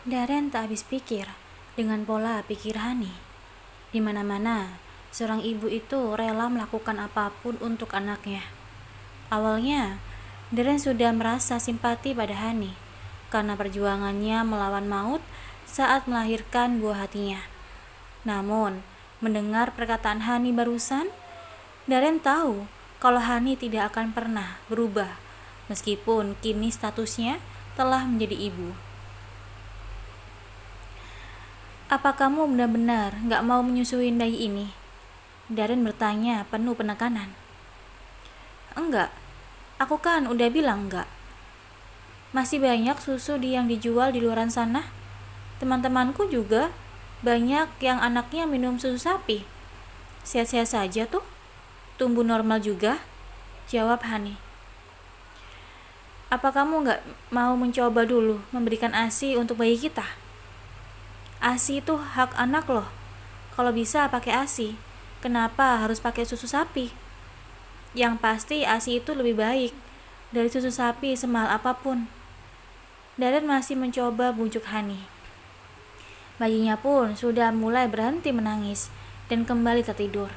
Darren tak habis pikir dengan pola pikir Hani. Di mana-mana, seorang ibu itu rela melakukan apapun untuk anaknya. Awalnya, Darren sudah merasa simpati pada Hani karena perjuangannya melawan maut saat melahirkan buah hatinya. Namun, mendengar perkataan Hani barusan, Darren tahu kalau Hani tidak akan pernah berubah meskipun kini statusnya telah menjadi ibu. Apa kamu benar-benar gak mau menyusuin bayi ini? Darren bertanya penuh penekanan. Enggak, aku kan udah bilang enggak. Masih banyak susu yang dijual di luaran sana. Teman-temanku juga banyak yang anaknya minum susu sapi. Sehat-sehat saja tuh. Tumbuh normal juga, jawab Hani. Apa kamu gak mau mencoba dulu memberikan ASI untuk bayi kita? ASI itu hak anak loh. Kalau bisa pakai ASI, kenapa harus pakai susu sapi? Yang pasti ASI itu lebih baik dari susu sapi semahal apapun. Darren masih mencoba bujuk Hani. Bayinya pun sudah mulai berhenti menangis dan kembali tertidur.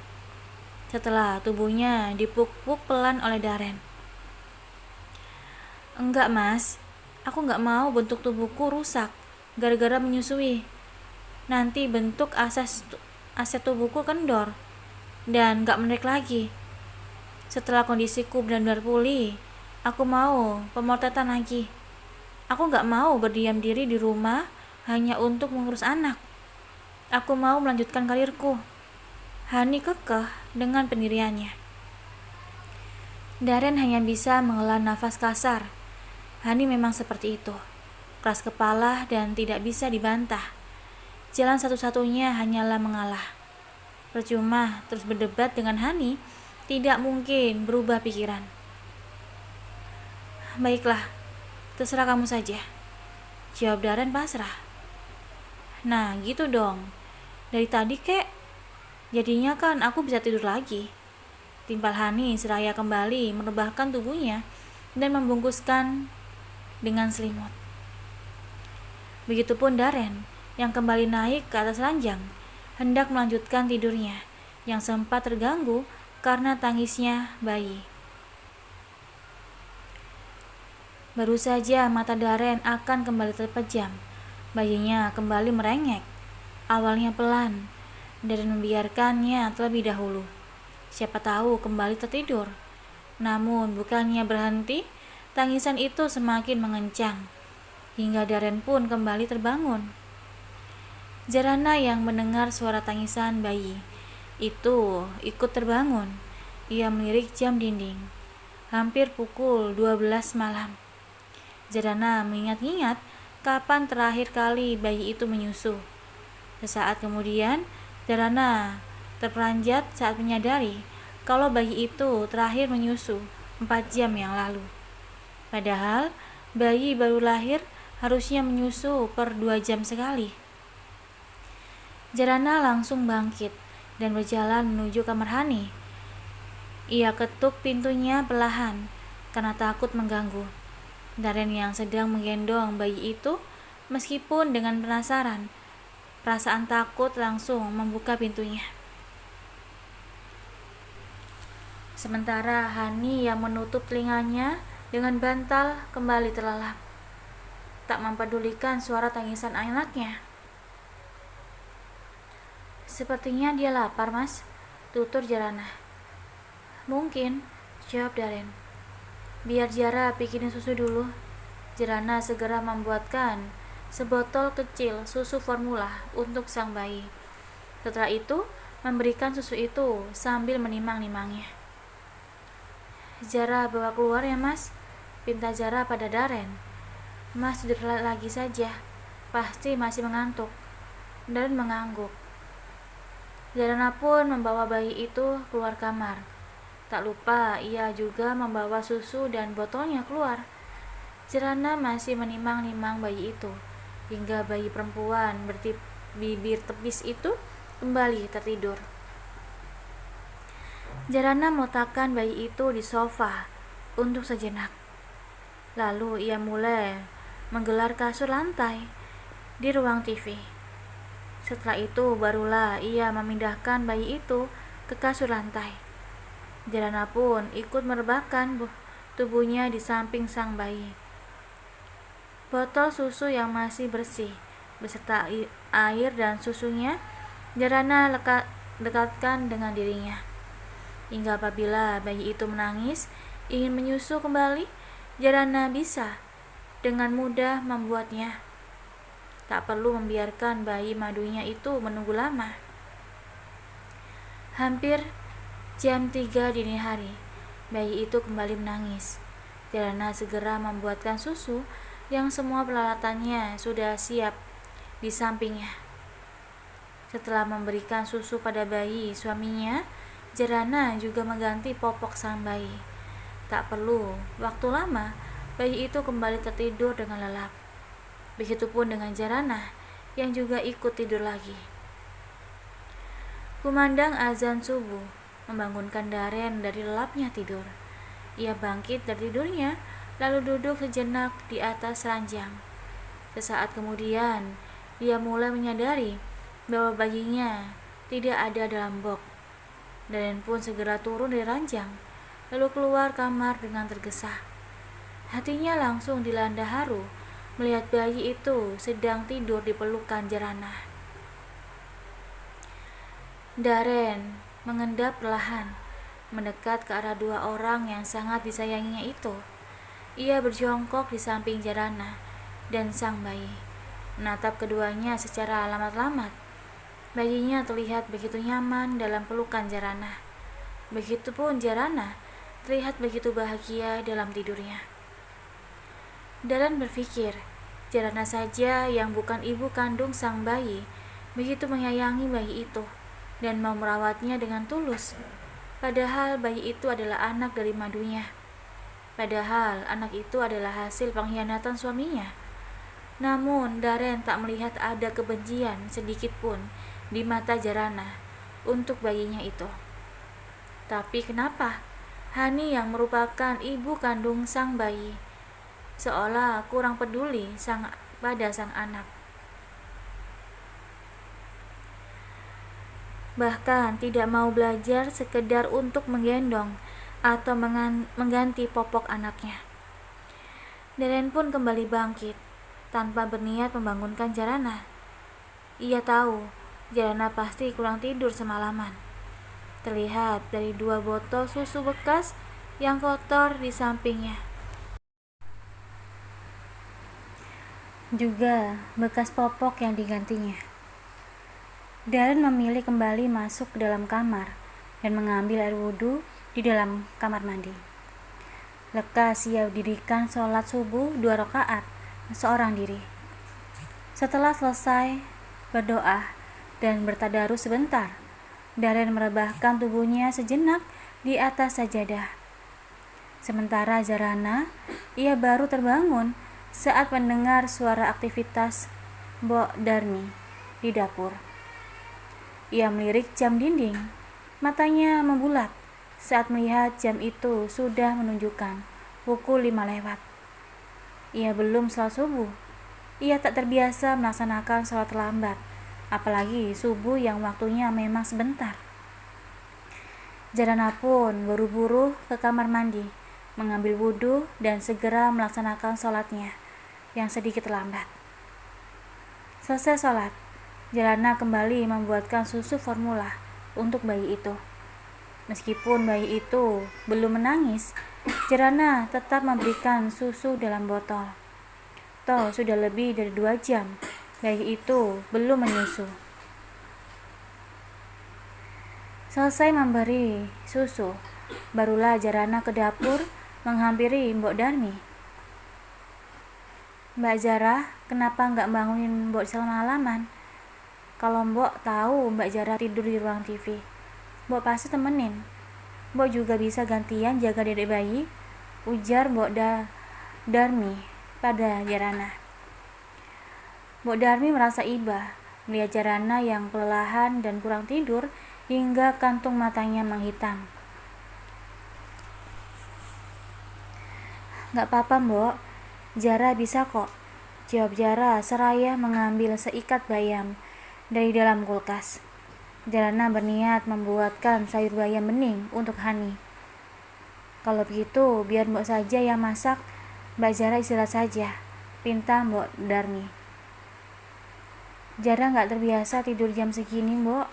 Setelah tubuhnya dipuk-puk pelan oleh Darren. Enggak mas, aku gak mau bentuk tubuhku rusak gara-gara menyusui. Nanti bentuk aset tubuhku kendor dan gak menarik lagi. Setelah kondisiku benar-benar pulih, aku mau pemotretan lagi. Aku gak mau berdiam diri di rumah hanya untuk mengurus anak. Aku mau melanjutkan karirku. Hani kekeh dengan pendiriannya. Darren hanya bisa menghela nafas kasar. Hani memang seperti itu, keras kepala dan tidak bisa dibantah. Jalan satu-satunya hanyalah mengalah. Percuma terus berdebat dengan Hani, tidak mungkin berubah pikiran. Baiklah, terserah kamu saja, jawab Darren pasrah. Nah gitu dong, dari tadi kek, jadinya kan aku bisa tidur lagi, timpal Hani seraya kembali merebahkan tubuhnya dan membungkuskan dengan selimut. Begitupun Darren yang kembali naik ke atas ranjang, hendak melanjutkan tidurnya yang sempat terganggu karena tangisnya bayi. Baru saja mata Darren akan kembali terpejam, bayinya kembali merengek. Awalnya pelan, Darren membiarkannya terlebih dahulu. Siapa tahu kembali tertidur. Namun bukannya berhenti, tangisan itu semakin mengencang, hingga Darren pun kembali terbangun. Zarana yang mendengar suara tangisan bayi itu ikut terbangun. Ia melirik jam dinding. Hampir pukul 12 malam. Zarana mengingat-ingat kapan terakhir kali bayi itu menyusu. Sesaat kemudian, Zarana terperanjat saat menyadari kalau bayi itu terakhir menyusu 4 jam yang lalu. Padahal bayi baru lahir harusnya menyusu per 2 jam sekali. Zarana langsung bangkit dan berjalan menuju kamar Hani. Ia ketuk pintunya perlahan karena takut mengganggu. Darren yang sedang menggendong bayi itu, meskipun dengan penasaran, perasaan takut langsung membuka pintunya. Sementara Hani yang menutup telinganya dengan bantal kembali terlelap, tak mempedulikan suara tangisan anaknya. Sepertinya dia lapar, mas, tutur Zarana. Mungkin, jawab Darren. Biar Zara bikinin susu dulu. Zarana segera membuatkan sebotol kecil susu formula untuk sang bayi. Setelah itu, memberikan susu itu sambil menimang-nimangnya. Zara bawa keluar ya, mas, pinta Zara pada Darren. Mas tidur lagi saja, pasti masih mengantuk. Darren mengangguk. Zarana pun membawa bayi itu keluar kamar. Tak lupa ia juga membawa susu dan botolnya keluar. Zarana masih menimang-nimang bayi itu hingga bayi perempuan bibir tepis itu kembali tertidur. Zarana meletakkan bayi itu di sofa untuk sejenak. Lalu ia mulai menggelar kasur lantai. di ruang TV. Setelah itu barulah ia memindahkan bayi itu ke kasur lantai. Jarana pun ikut merebahkan tubuhnya di samping sang bayi. Botol susu yang masih bersih beserta air dan susunya Jarana dekatkan dengan dirinya. Hingga apabila bayi itu menangis ingin menyusu kembali, Jarana bisa dengan mudah membuatnya. Tak perlu membiarkan bayi madunya itu menunggu lama. Hampir jam 3 dini hari, bayi itu kembali menangis. Jarana segera membuatkan susu yang semua peralatannya sudah siap di sampingnya. Setelah memberikan susu pada bayi suaminya, Jarana juga mengganti popok sang bayi. Tak perlu waktu lama, bayi itu kembali tertidur dengan lelap. Begitupun dengan Jarana yang juga ikut tidur lagi. Kumandang azan subuh membangunkan Daren dari lelapnya tidur. Ia bangkit dari tidurnya lalu duduk sejenak di atas ranjang. Sesaat kemudian, dia mulai menyadari bahwa bayinya tidak ada dalam box. Daren pun segera turun dari ranjang, lalu keluar kamar dengan tergesa. Hatinya langsung dilanda haru melihat bayi itu sedang tidur di pelukan Jarana. Daren mengendap perlahan, mendekat ke arah dua orang yang sangat disayanginya itu. Ia berjongkok di samping Jarana dan sang bayi, menatap keduanya secara lamat-lamat. Bayinya terlihat begitu nyaman dalam pelukan Jarana. Begitupun Jarana terlihat begitu bahagia dalam tidurnya. Daren berpikir, Jarana saja yang bukan ibu kandung sang bayi begitu menyayangi bayi itu dan mau merawatnya dengan tulus. Padahal bayi itu adalah anak dari madunya. Padahal anak itu adalah hasil pengkhianatan suaminya. Namun Daren tak melihat ada kebencian sedikit pun di mata Jarana untuk bayinya itu. Tapi kenapa Hani yang merupakan ibu kandung sang bayi seolah kurang peduli pada sang anak? Bahkan tidak mau belajar sekedar untuk menggendong atau mengganti popok anaknya. Daren pun kembali bangkit tanpa berniat membangunkan Jarana. Ia tahu Jarana pasti kurang tidur semalaman. Terlihat dari dua botol susu bekas yang kotor di sampingnya. Juga bekas popok yang digantinya. Daren memilih kembali masuk ke dalam kamar dan mengambil air wudhu di dalam kamar mandi. Lekas ia dirikan sholat subuh 2 rakaat seorang diri. Setelah selesai berdoa dan bertadarus sebentar, Daren merebahkan tubuhnya sejenak di atas sajadah. Sementara Jarana, ia baru terbangun saat mendengar suara aktivitas Mbok Darmi di dapur. Ia melirik jam dinding, matanya membulat saat melihat jam itu sudah menunjukkan pukul 5 lewat. Ia belum sholat subuh. Ia tak terbiasa melaksanakan sholat terlambat, apalagi subuh yang waktunya memang sebentar. Jarana pun buru-buru ke kamar mandi, mengambil wudhu dan segera melaksanakan sholatnya yang sedikit terlambat. Selesai sholat, Jarana kembali membuatkan susu formula untuk bayi itu. Meskipun bayi itu belum menangis, Jarana tetap memberikan susu dalam botol. Toh sudah lebih dari 2 jam, bayi itu belum menyusu. Selesai memberi susu, barulah Jarana ke dapur menghampiri Mbok Darmi. "Mbak Zara, kenapa nggak bangunin Mbok semalaman? Kalau Mbok tahu Mbak Zara tidur di ruang TV, Mbok pasti temenin. Mbok juga bisa gantian jaga dedek bayi," ujar Mbok Darmi pada Jarana. Mbok Darmi merasa iba melihat Jarana yang kelelahan dan kurang tidur hingga kantung matanya menghitam. "Gak apa-apa Mbok, Zara bisa kok. jawab Zara seraya mengambil seikat bayam dari dalam kulkas. Jarana berniat membuatkan sayur bayam bening untuk Hani. Kalau begitu, biar Mbok saja yang masak, Mbak Zara istirahat saja, pinta Mbok Darmi. Zara nggak terbiasa tidur jam segini, Mbok.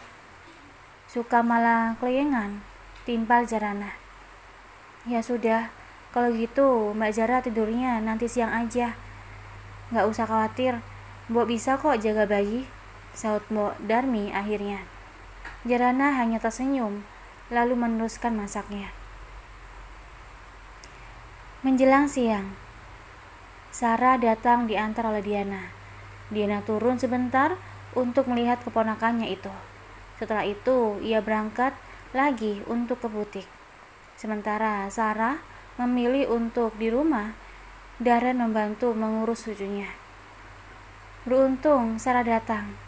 Suka malah keleyengan, timpal Jarana. Ya sudah, kalau gitu Mbak Zara tidurnya nanti siang aja. Nggak usah khawatir, Mbok bisa kok jaga bayi, saut Mbok Darmi akhirnya. Jarana hanya tersenyum, lalu meneruskan masaknya. Menjelang siang, Sarah datang diantar oleh Diana. Diana turun sebentar untuk melihat keponakannya itu. Setelah itu, ia berangkat lagi untuk ke butik. Sementara Sarah memilih untuk di rumah, Darren membantu mengurus cucunya. Beruntung Sarah datang,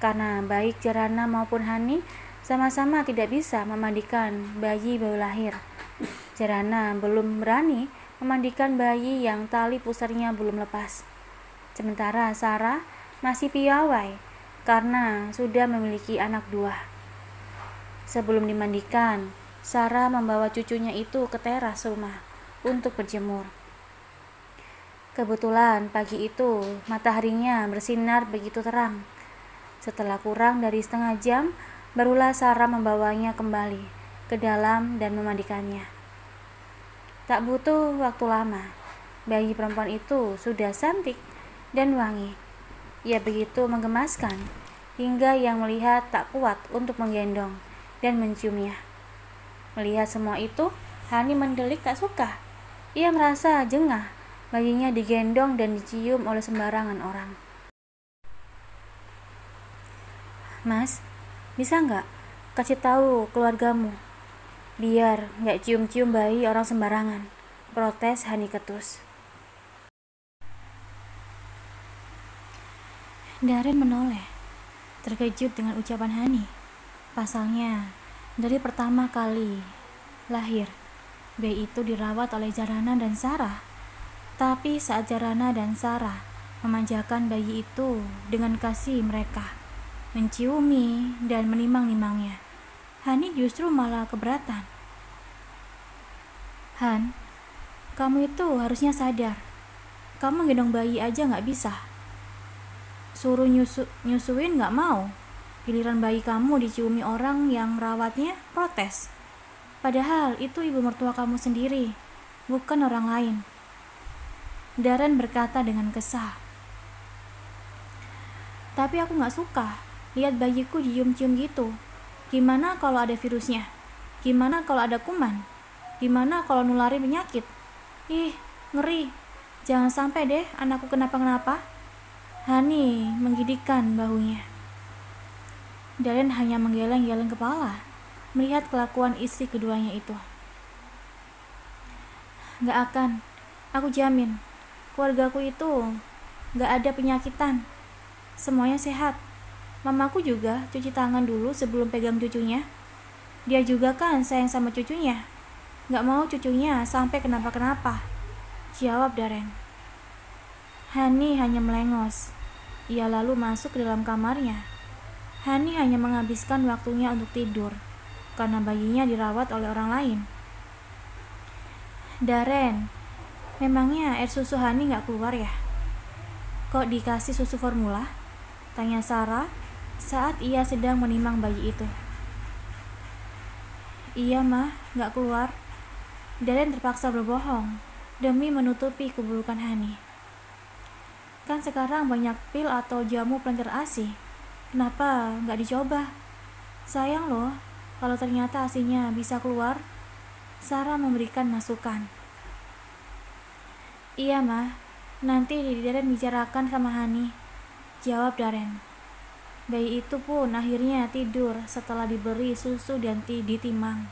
karena baik Jarana maupun Hani sama-sama tidak bisa memandikan bayi baru lahir. Jarana belum berani memandikan bayi yang tali pusarnya belum lepas. Sementara Sarah masih piawai karena sudah memiliki anak 2. Sebelum dimandikan, Sarah membawa cucunya itu ke teras rumah untuk berjemur. Kebetulan pagi itu mataharinya bersinar begitu terang. Setelah kurang dari setengah jam, barulah Sarah membawanya kembali ke dalam dan memandikannya. Tak butuh waktu lama, bayi perempuan itu sudah cantik dan wangi. Ia begitu menggemaskan, hingga yang melihat tak kuat untuk menggendong dan menciumnya. Melihat semua itu, Hani mendelik tak suka. Ia merasa jengah bayinya digendong dan dicium oleh sembarangan orang. Mas, bisa nggak kasih tahu keluargamu? Biar nggak cium-cium bayi orang sembarangan, protes Hani ketus. Darren menoleh, terkejut dengan ucapan Hani. Pasalnya, dari pertama kali lahir, bayi itu dirawat oleh Jarana dan Sarah. Tapi saat Jarana dan Sarah memanjakan bayi itu dengan kasih mereka, menciumi dan menimang-nimangnya, Hani justru malah keberatan. Han, kamu itu harusnya sadar. Kamu gendong bayi aja gak bisa. Suruh nyusuin gak mau. Giliran bayi kamu diciumi orang yang merawatnya, protes. Padahal itu ibu mertua kamu sendiri, bukan orang lain. Darren berkata dengan kesal. Tapi aku gak suka lihat bayiku dicium-cium gitu. Gimana kalau ada virusnya? Gimana kalau ada kuman? Gimana kalau nularin penyakit? Ih, ngeri. Jangan sampai deh anakku kenapa-kenapa. Hani menggigitkan bahunya. Darren hanya menggeleng-geleng kepala melihat kelakuan istri keduanya itu. Gak akan, aku jamin. Keluargaku itu gak ada penyakitan. Semuanya sehat. Mamaku juga cuci tangan dulu sebelum pegang cucunya. Dia juga kan sayang sama cucunya. Gak mau cucunya sampai kenapa-kenapa, jawab Darren. Hani hanya melengos. Ia lalu masuk ke dalam kamarnya. Hani hanya menghabiskan waktunya untuk tidur, karena bayinya dirawat oleh orang lain. Darren, memangnya air susu Hani gak keluar ya? Kok dikasih susu formula? Tanya Sarah saat ia sedang menimang bayi itu. Iya mah, gak keluar. Darren terpaksa berbohong demi menutupi keburukan Hani. Kan sekarang banyak pil atau jamu pelancar ASI. Kenapa gak dicoba? Sayang loh kalau ternyata ASInya bisa keluar. Sarah memberikan masukan. Iya mah, nanti Darren bicarakan sama Hani, jawab Darren. Bayi itu pun akhirnya tidur setelah diberi susu dan ditimang.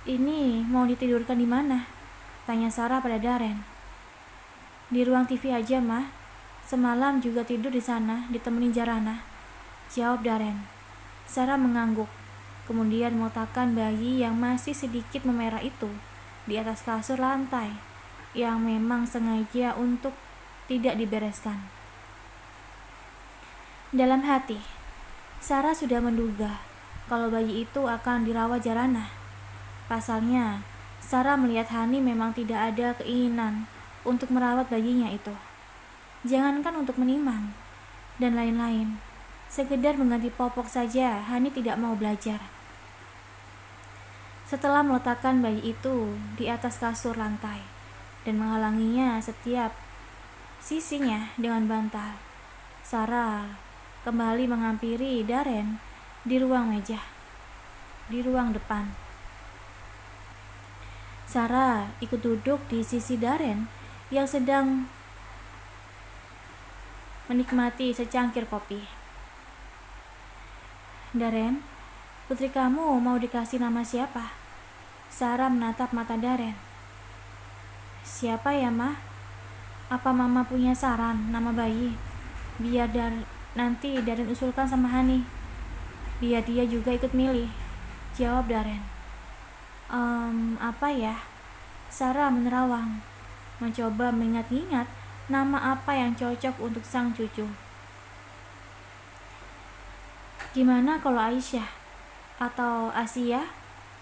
Ini mau ditidurkan di mana? Tanya Sarah pada Darren. Di ruang TV aja mah. Semalam juga tidur di sana ditemenin Jarana, jawab Darren. Sarah mengangguk, kemudian meletakkan bayi yang masih sedikit memerah itu di atas kasur lantai. yang memang sengaja untuk tidak dibereskan. Dalam hati, Sarah sudah menduga kalau bayi itu akan dirawat Jarana. Pasalnya, Sarah melihat Hani memang tidak ada keinginan untuk merawat bayinya itu. Jangankan untuk menimang dan lain-lain, sekedar mengganti popok saja Hani tidak mau belajar. Setelah meletakkan bayi itu di atas kasur lantai dan menghalanginya setiap sisinya dengan bantal, Sarah kembali menghampiri Darren di ruang depan. Sarah ikut duduk di sisi Darren yang sedang menikmati secangkir kopi. Darren, putri kamu mau dikasih nama siapa? Sarah menatap mata Darren. Siapa ya, Mah? Apa Mama punya saran nama bayi? Biar nanti Darren usulkan sama Hani. Biar dia juga ikut milih, jawab Darren. Apa ya? Sarah menerawang, mencoba mengingat-ingat nama apa yang cocok untuk sang cucu. Gimana kalau Aisyah? Atau Asia?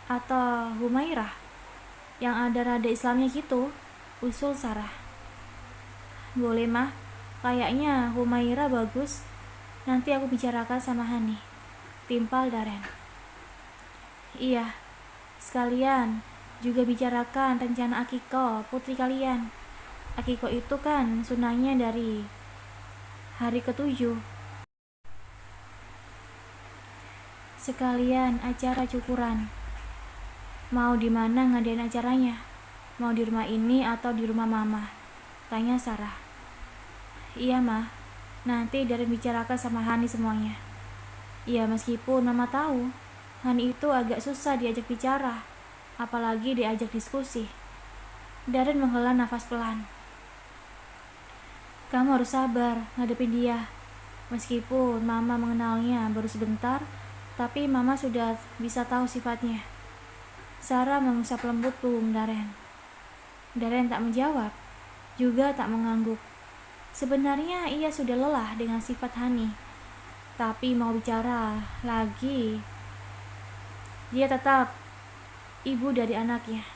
Atau Humairah? Yang ada rada Islamnya gitu, usul Sarah. Boleh, Mah. Kayaknya Humairah bagus. Nanti aku bicarakan sama Hani, timpal Darren. Iya, sekalian juga bicarakan rencana akikoh putri kalian. Akikoh itu kan sunahnya dari hari ke-7. Sekalian acara cukuran. Mau di mana ngadain acaranya? Mau di rumah ini atau di rumah Mama? Tanya Sarah. Iya, Mah. Nanti Darren bicarakan sama Hani semuanya. Ya, meskipun Mama tahu Hani itu agak susah diajak bicara, apalagi diajak diskusi. Darren menghela nafas pelan. Kamu harus sabar ngadepin dia. Meskipun Mama mengenalnya baru sebentar, tapi Mama sudah bisa tahu sifatnya. Sarah mengusap lembut punggung Darren. Darren tak menjawab, juga tak mengangguk. Sebenarnya ia sudah lelah dengan sifat Hani, tapi mau bicara lagi. Dia tetap ibu dari anaknya.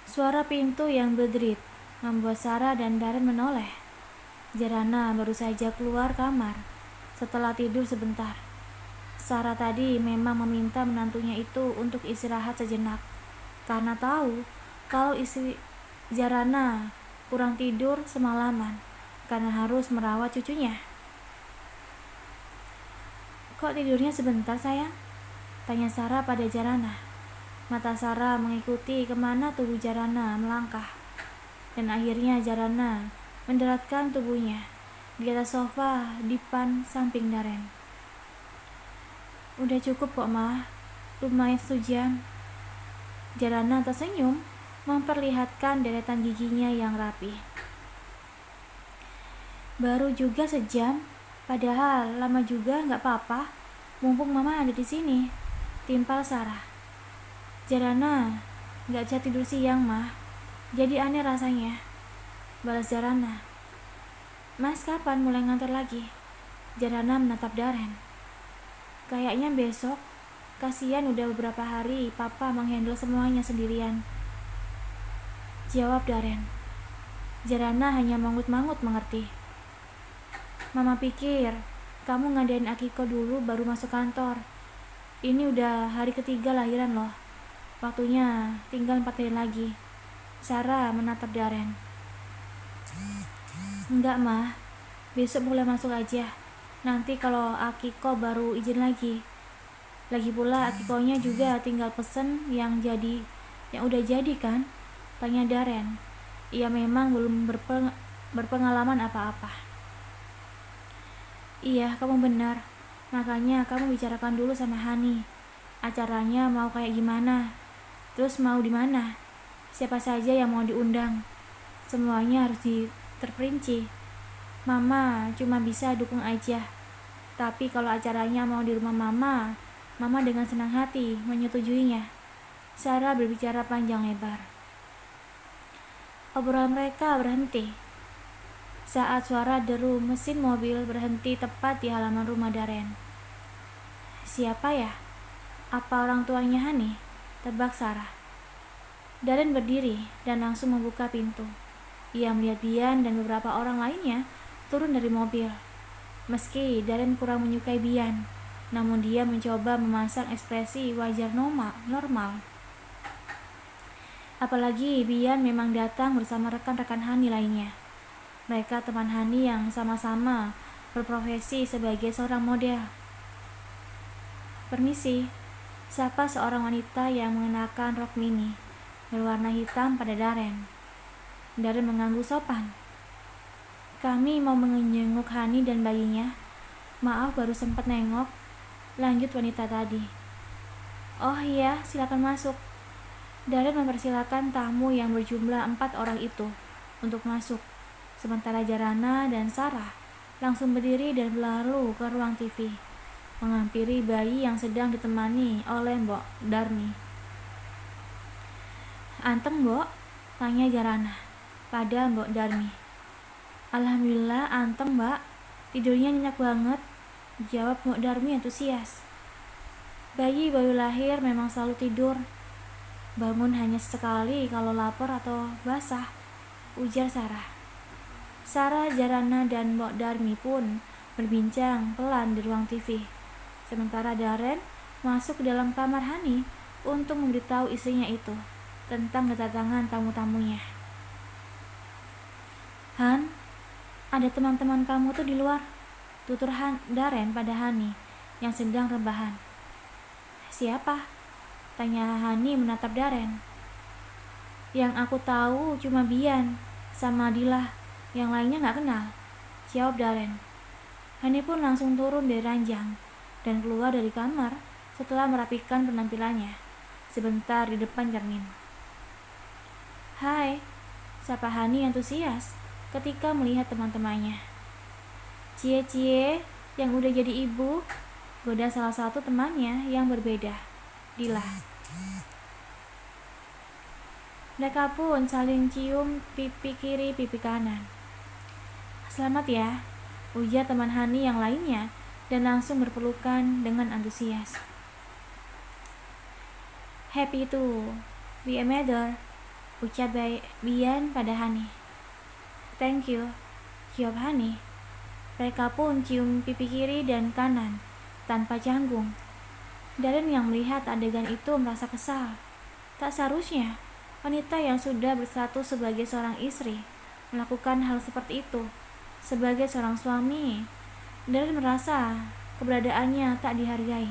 Suara pintu yang berderit membuat Sarah dan Darren menoleh. Jarana baru saja keluar kamar setelah tidur sebentar. Sarah tadi memang meminta menantunya itu untuk istirahat sejenak, karena tahu kalau istri Jarana kurang tidur semalaman karena harus merawat cucunya. Kok tidurnya sebentar, sayang? Tanya Sarah pada Jarana. Mata Sarah mengikuti kemana tubuh Jarana melangkah, dan akhirnya Jarana mendaratkan tubuhnya di atas sofa dipan samping Darren. Udah cukup kok, Mah. Lumayan 1 jam. Jarana tersenyum memperlihatkan deretan giginya yang rapi. Baru juga 1 jam, padahal lama juga nggak apa-apa. Mumpung Mama ada di sini, timpal Sarah. Jarana nggak bisa tidur siang, Mah. Jadi aneh rasanya, balas Jarana. Mas kapan mulai ngantor lagi? Jarana menatap Darren. Kayaknya besok. Kasihan udah beberapa hari Papa menghandle semuanya sendirian, jawab Darren. Jarana hanya mangut-mangut mengerti. Mama pikir kamu ngadain akikoh dulu baru masuk kantor. Ini udah hari ke-3 lahiran loh. Waktunya tinggal 4 hari lagi. Sarah menatap Darren. Enggak, Mah. Besok mulai masuk aja. Nanti kalau akikoh baru izin lagi. Lagi pula akikohnya juga tinggal pesen yang udah jadi kan? Tanya Darren. Ia memang belum berpengalaman apa-apa. Iya, kamu benar. Makanya kamu bicarakan dulu sama Hani. Acaranya mau kayak gimana? Terus mau di mana? Siapa saja yang mau diundang? Semuanya harus terperinci. Mama cuma bisa dukung aja. Tapi kalau acaranya mau di rumah Mama dengan senang hati menyetujuinya. Sarah berbicara panjang lebar. Obrolan mereka berhenti saat suara deru mesin mobil berhenti tepat di halaman rumah Darren. Siapa ya? Apa orang tuanya Hani? Tebak Sarah. Darren berdiri dan langsung membuka pintu. Ia melihat Bian dan beberapa orang lainnya turun dari mobil. Meski Darren kurang menyukai Bian, namun dia mencoba memasang ekspresi wajar normal. Apalagi Bian memang datang bersama rekan-rekan Hani lainnya. Mereka teman Hani yang sama-sama berprofesi sebagai seorang model. Permisi, sapa seorang wanita yang mengenakan rok mini berwarna hitam pada Darren. Darren mengangguk sopan. Kami mau menjenguk Hani dan bayinya. Maaf baru sempat nengok, lanjut wanita tadi. Oh iya, silakan masuk. Darren mempersilakan tamu yang berjumlah 4 orang itu untuk masuk. Sementara Jarana dan Sarah langsung berdiri dan berlalu ke ruang TV, menghampiri bayi yang sedang ditemani oleh Mbok Darmi. Anteng, Mbok? Tanya Jarana pada Mbok Darmi. Alhamdulillah anteng, Mbak. Tidurnya nyenyak banget, jawab Mbok Darmi antusias. Bayi baru lahir memang selalu tidur. Bangun hanya sekali kalau lapar atau basah, ujar Sarah. Sarah, Jarana, dan Mbok Darmi pun berbincang pelan di ruang TV. Sementara Darren masuk ke dalam kamar Hani untuk memberitahu istrinya itu tentang kedatangan tamu-tamunya. Han, ada teman-teman kamu tuh di luar, tutur Darren pada Hani yang sedang rebahan. Siapa? Tanya Hani menatap Darren. Yang aku tahu cuma Bian sama Dilah. Yang lainnya gak kenal, jawab Darren. Hani pun langsung turun dari ranjang dan keluar dari kamar setelah merapikan penampilannya sebentar di depan cermin. Hai, sapa Hani antusias ketika melihat teman-temannya. Cie-cie yang udah jadi ibu, goda salah satu temannya yang berbeda, Dilah. Mereka pun saling cium pipi kiri pipi kanan. Selamat ya, ujar teman Hani yang lainnya dan langsung berpelukan dengan antusias. Happy to be a mother, ucap Bian pada Hani. Thank you, jawab Hani. Mereka pun cium pipi kiri dan kanan tanpa canggung. Darren yang melihat adegan itu merasa kesal. Tak seharusnya wanita yang sudah berstatus sebagai seorang istri melakukan hal seperti itu. Sebagai seorang suami, Darren merasa keberadaannya tak dihargai.